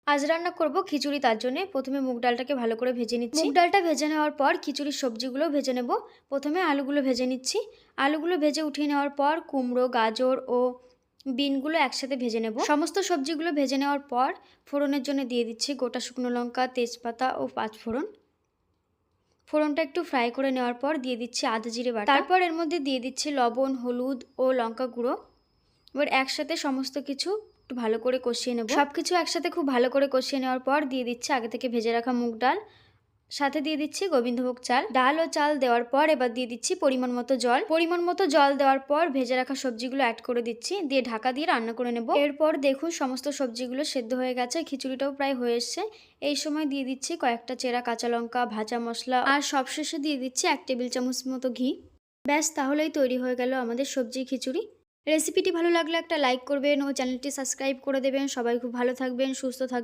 আজ রান্না করব খিচুড়ি। তার জন্য প্রথমে মুগ ডালটাকে ভালো করে ভেজে নিচ্ছি। মুগ ডালটা ভেজে নেওয়ার পর খিচুড়ির সবজিগুলো ভেজে নেব। প্রথমে আলুগুলো ভেজে নিচ্ছি। আলুগুলো ভেজে উঠিয়ে নেওয়ার পর কুমড়ো, গাজর ও বিনগুলো একসাথে ভেজে নেব। সমস্ত সবজিগুলো ভেজে নেওয়ার পর ফোড়নের জন্য দিয়ে দিচ্ছি গোটা শুকনো লঙ্কা, তেজপাতা ও পাঁচফোড়ন। ফোড়নটা একটু ফ্রাই করে নেওয়ার পর দিয়ে দিচ্ছি আদা জিরে বাটা। তারপর এর মধ্যে দিয়ে দিচ্ছি লবণ, হলুদ ও লঙ্কা গুঁড়ো। এবার একসাথে সমস্ত কিছু একটু ভালো করে কষিয়ে নেব। সব কিছু একসাথে খুব ভালো করে কষিয়ে নেওয়ার পর দিয়ে দিচ্ছি আগে থেকে ভেজে রাখা মুগ ডাল, সাথে দিয়ে দিচ্ছি গোবিন্দভোগ চাল। ডাল ও চাল দেওয়ার পর এবার দিয়ে দিচ্ছি পরিমাণ মতো জল। পরিমাণ মতো জল দেওয়ার পর ভেজে রাখা সবজিগুলো অ্যাড করে দিচ্ছি, দিয়ে ঢাকা দিয়ে রান্না করে নেব। এরপর দেখুন সমস্ত সবজিগুলো সেদ্ধ হয়ে গেছে, খিচুড়িটাও প্রায় হয়ে এসছে। এই সময় দিয়ে দিচ্ছি কয়েকটা চেরা কাঁচা লঙ্কা, ভাজা মশলা আর সবশেষে দিয়ে দিচ্ছি 1 টেবিল চামচ মতো ঘি। ব্যাস, তাহলেই তৈরি হয়ে গেল আমাদের সবজি খিচুড়ি। রেসিপিটি ভালো লাগলে একটা লাইক করবেন ও চ্যানেলটি সাবস্ক্রাইব করে দেবেন। সবাই খুব ভালো থাকবেন, সুস্থ থাকবেন।